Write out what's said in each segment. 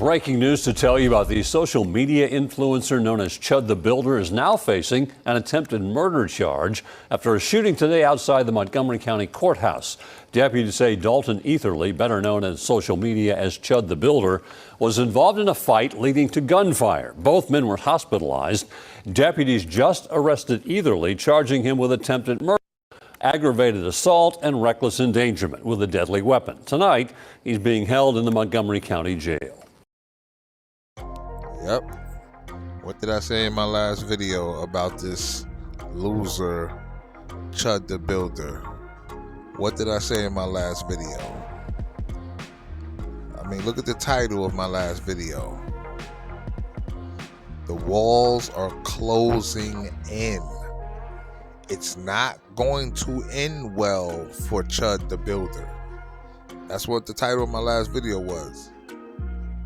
breaking news to tell you about. The social media influencer known as Chud the Builder is now facing an attempted murder charge after a shooting today outside the Montgomery County Courthouse. Deputies say Dalton Eatherly, better known as social media as Chud the Builder, was involved in a fight leading to gunfire. Both men were hospitalized. Deputies just arrested Eatherly, charging him with attempted murder, aggravated assault, and reckless endangerment with a deadly weapon. Tonight, he's being held in the Montgomery County Jail. Yep. What did I say in my last video about this loser, Chud the Builder? What did I say in my last video? I mean, look at the title of my last video. The walls are closing in. It's not going to end well for Chud the Builder. That's what the title of my last video was.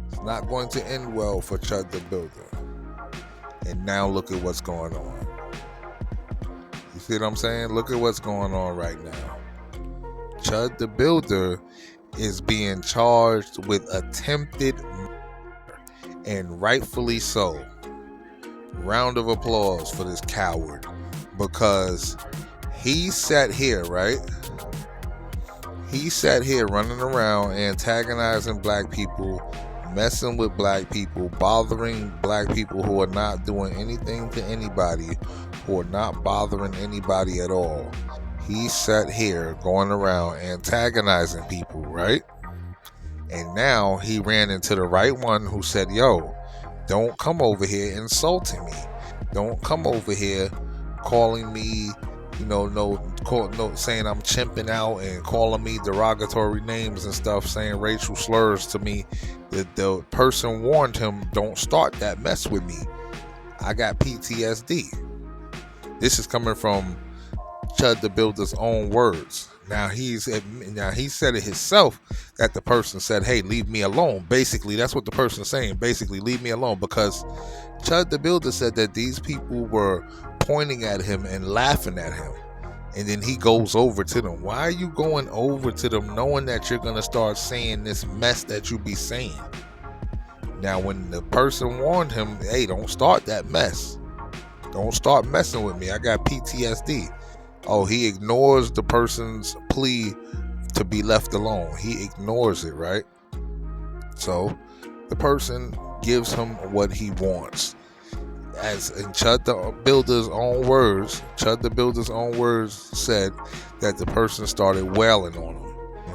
It's not going to end well for Chud the Builder. And now look at what's going on. You see what I'm saying? Look at what's going on right now. Chud the Builder is being charged with attempted murder, and rightfully so. Round of applause for this coward. Because he sat here, right? He sat here running around antagonizing black people, messing with black people, bothering black people who are not doing anything to anybody, who are not bothering anybody at all. He sat here going around antagonizing people, right? And now he ran into the right one who said, yo, don't come over here insulting me. Don't come over here calling me, saying I'm chimping out and calling me derogatory names and stuff, saying racial slurs to me. The person warned him, don't start that mess with me. I got PTSD. This is coming from Chud the Builder's own words. Now he said it himself that the person said, hey, leave me alone. Basically, that's what the person's saying. Basically, leave me alone, because Chud the Builder said that these people were pointing at him and laughing at him. And then he goes over to them. Why are you going over to them knowing that you're going to start saying this mess that you be saying? Now, when the person warned him, hey, don't start that mess. Don't start messing with me. I got PTSD. Oh, he ignores the person's plea to be left alone. He ignores it, right? So the person gives him what he wants. As in Chud the Builder's own words, Chud the Builder's own words said that the person started wailing on him.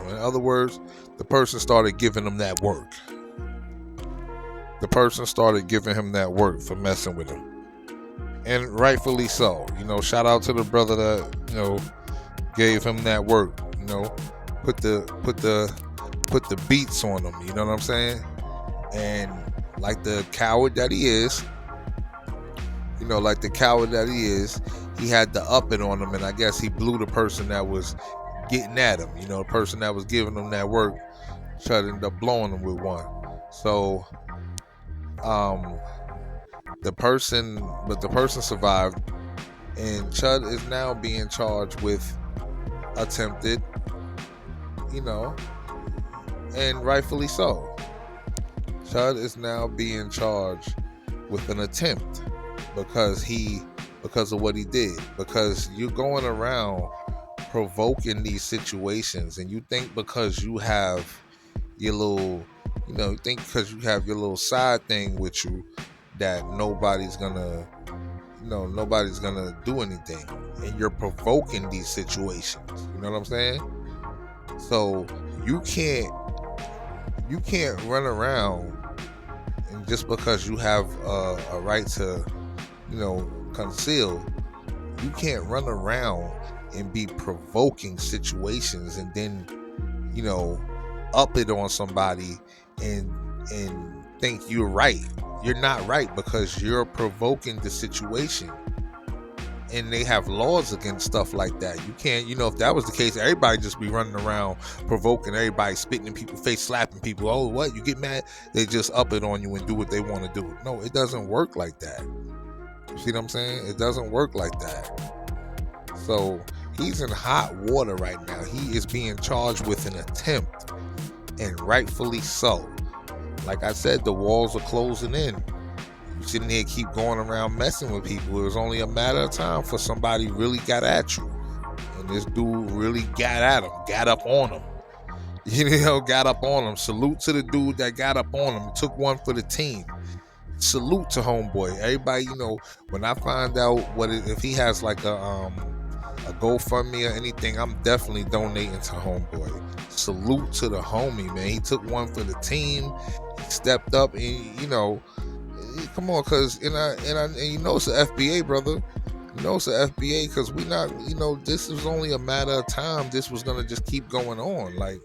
In other words, the person started giving him that work. The person started giving him that work for messing with him. And rightfully so. Shout out to the brother that, gave him that work. Put the beats on him. You know what I'm saying? And like the coward that he is, he had the up it on him, and I guess he blew the person that was getting at him. The person that was giving him that work, Chud ended up blowing him with one. So, the person survived, and Chud is now being charged with attempted, and rightfully so. Chud is now being charged with an attempt because of what he did. Because you're going around provoking these situations, and you think because you have your little, because you have your little side thing with you, that nobody's gonna do anything, and you're provoking these situations. You know what I'm saying? So you can't run around, and just because you have a right to, conceal, you can't run around and be provoking situations and then, up it on somebody and think you're right. You're not right, because you're provoking the situation, and they have laws against stuff like that. You can't, if that was the case, everybody just be running around provoking everybody, spitting in people's face, slapping people. Oh, what? You get mad? They just up it on you and do what they want to do. No, it doesn't work like that. You see what I'm saying? It doesn't work like that. So he's in hot water right now. He is being charged with an attempt, and rightfully so. Like I said, the walls are closing in. You sitting there keep going around messing with people. It was only a matter of time for somebody really got at you. And this dude really got at him, got up on him. Got up on him. Salute to the dude that got up on him. Took one for the team. Salute to homeboy. Everybody, when I find out if he has like a GoFundMe or anything, I'm definitely donating to homeboy. Salute to the homie, man. He took one for the team. He stepped up, and come on, cause and it's the FBA, brother. It's the FBA, cause we not, this was only a matter of time. This was gonna just keep going on. Like,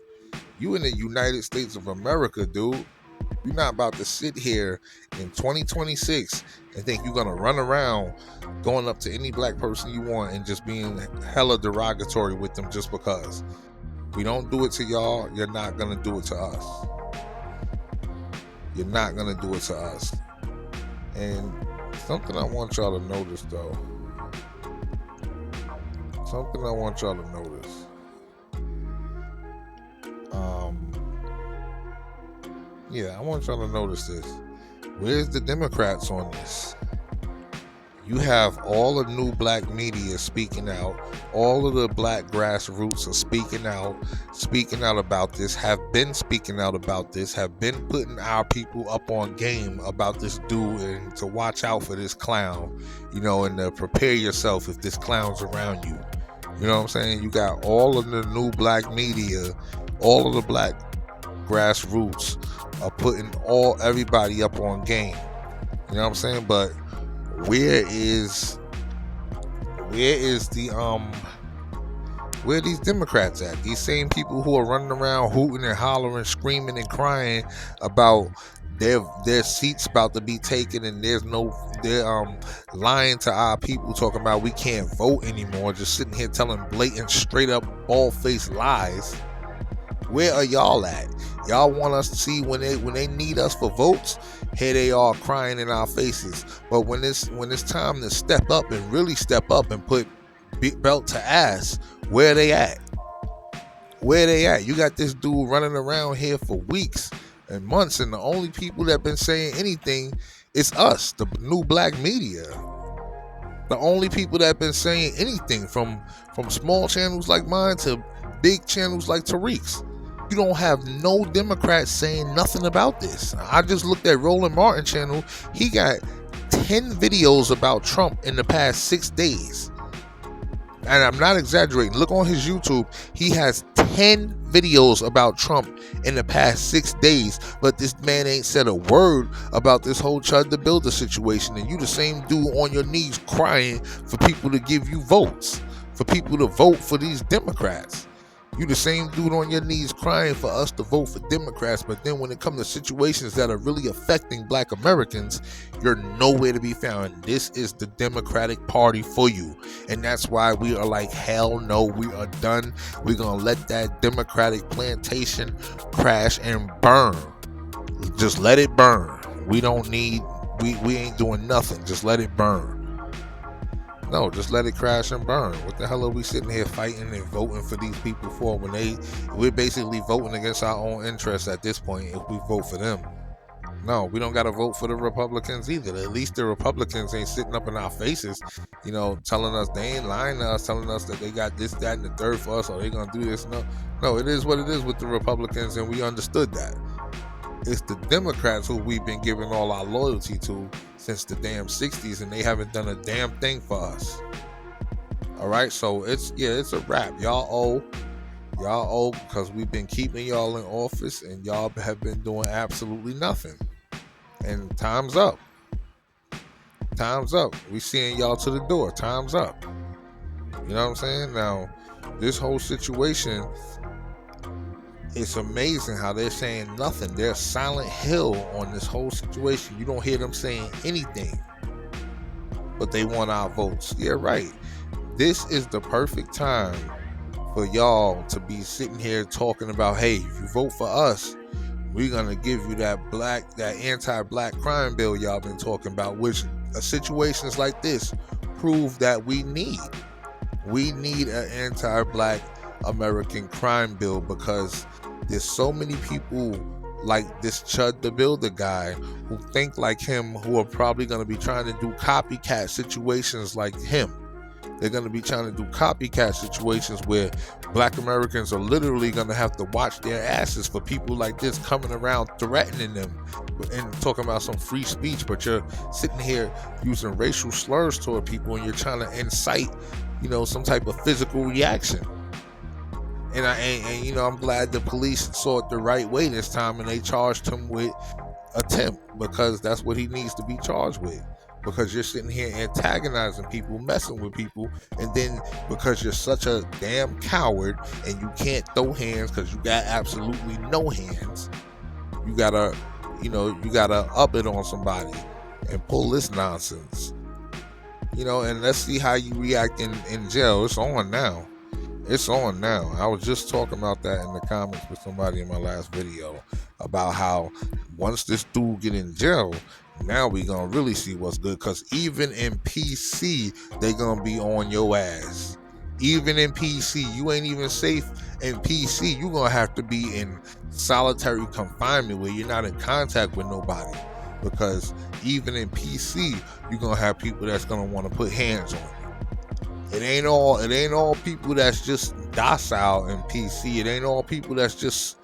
you in the United States of America, dude. You're not about to sit here in 2026 and think you're gonna run around going up to any black person you want and just being hella derogatory with them just because. We don't do it to y'all, you're not gonna do it to us. You're not gonna do it to us. And something I want y'all to notice, though. Something I want y'all to notice. I want y'all to notice this. Where's the Democrats on this? You have all the new black media speaking out. All of the black grassroots are speaking out about this, have been speaking out about this, have been putting our people up on game about this dude and to watch out for this clown, and to prepare yourself if this clown's around you. You know what I'm saying? You got all of the new black media, all of the black grassroots are putting everybody up on game. You know what I'm saying? But where are these Democrats at? These same people who are running around hooting and hollering, screaming and crying about their seats about to be taken, and they're lying to our people, talking about we can't vote anymore, just sitting here telling blatant, straight up, bald-faced lies. Where are y'all at? Y'all want us to see when they need us for votes? Here they are crying in our faces. But when it's time to step up and really step up and put belt to ass, where they at? Where they at? You got this dude running around here for weeks and months, and the only people that been saying anything is us, the new black media. The only people that been saying anything, from small channels like mine to big channels like Tariq's. You don't have no Democrats saying nothing about this. I just looked at Roland Martin channel. He got 10 videos about Trump in the past 6 days. And I'm not exaggerating. Look on his YouTube. He has 10 videos about Trump in the past 6 days. But this man ain't said a word about this whole Chud the Builder situation. And you the same dude on your knees crying for people to give you votes. For people to vote for these Democrats. You the same dude on your knees crying for us to vote for Democrats, but then when it comes to situations that are really affecting black Americans, you're nowhere to be found. This is the Democratic Party for you. And that's why we are like, hell no, we are done. We're going to let that Democratic plantation crash and burn. Just let it burn. We ain't doing nothing. Just let it burn. No, just let it crash and burn. What the hell are we sitting here fighting and voting for these people for when we're basically voting against our own interests at this point if we vote for them? No, we don't got to vote for the Republicans either. At least the Republicans ain't sitting up in our faces, telling us they ain't lying to us, telling us that they got this, that, and the third for us, or they going to do this. No, it is what it is with the Republicans, and we understood that. It's the Democrats who we've been giving all our loyalty to since the damn 60s, and they haven't done a damn thing for us. All right, so it's a wrap. Y'all owe because we've been keeping y'all in office, and y'all have been doing absolutely nothing. And time's up. Time's up. We seeing y'all to the door. Time's up. You know what I'm saying? Now, this whole situation, it's amazing how they're saying nothing. They're Silent Hill on this whole situation. You don't hear them saying anything. But they want our votes. Yeah, right. This is the perfect time for y'all to be sitting here talking about, hey, if you vote for us, we're going to give you that anti-black crime bill y'all been talking about, which situations like this prove that we need. We need an anti-black American crime bill because there's so many people like this Chud the Builder guy who think like him, who are probably going to be trying to do copycat situations like him. They're going to be trying to do copycat situations where Black Americans are literally going to have to watch their asses for people like this coming around threatening them and talking about some free speech, but you're sitting here using racial slurs toward people and you're trying to incite, some type of physical reaction. And I'm glad the police saw it the right way this time and they charged him with attempt, because that's what he needs to be charged with. Because you're sitting here antagonizing people, messing with people, and then because you're such a damn coward and you can't throw hands because you got absolutely no hands, you gotta up it on somebody and pull this nonsense. And let's see how you react in jail. It's on now. I was just talking about that in the comments with somebody in my last video about how once this dude get in jail, now we gonna really see what's good, because even in PC they gonna be on your ass. Even in PC, you ain't even safe in PC. You gonna have to be in solitary confinement where you're not in contact with nobody, because even in PC you're gonna have people that's gonna want to put hands on you. It ain't all people that's just docile in PC. It ain't all people that's just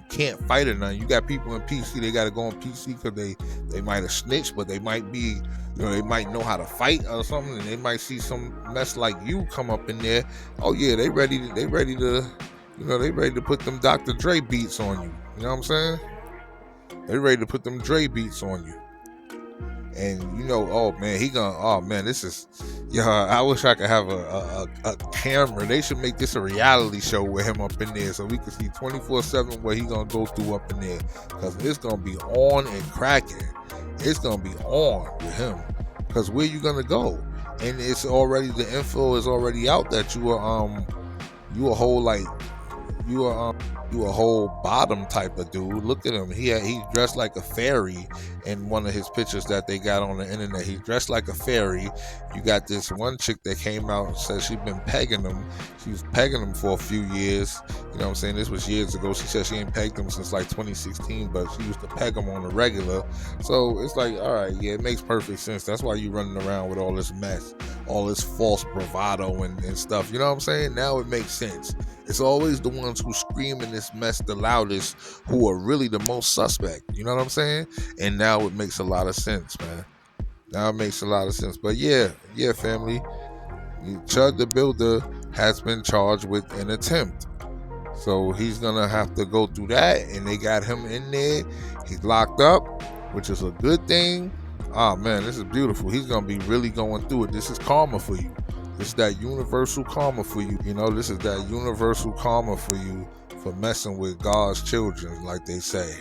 can't fight or nothing. You got people in PC, they got to go on PC because they might have snitched, but they might be, they might know how to fight or something, and they might see some mess like you come up in there. Oh yeah, they ready to put them Dr. Dre beats on you. You know what I'm saying? They ready to put them Dre beats on you. And this is, I wish I could have a camera. They should make this a reality show with him up in there so we can see 24/7 what he gonna go through up in there, because it's gonna be on and cracking. It's gonna be on with him, because where you gonna go? And it's already, the info is already out that you a whole bottom type of dude. Look at him. He dressed like a fairy in one of his pictures that they got on the internet. He dressed like a fairy. You got this one chick that came out and said she'd been pegging him. She was pegging him for a few years. You know what I'm saying? This was years ago. She said she ain't pegged him since like 2016, but she used to peg him on the regular. So it's like, all right, yeah, it makes perfect sense. That's why you running around with all this mess, all this false bravado and stuff. You know what I'm saying? Now it makes sense. It's always the ones who scream in this mess the loudest who are really the most suspect. You know what I'm saying? And now it makes a lot of sense, man. Now it makes a lot of sense. But yeah, family. Chud the Builder has been charged with an attempt. So he's going to have to go through that. And they got him in there. He's locked up, which is a good thing. Oh, man, this is beautiful. He's going to be really going through it. This is karma for you. This is that universal karma for you. This is that universal karma for you for messing with God's children, like they say.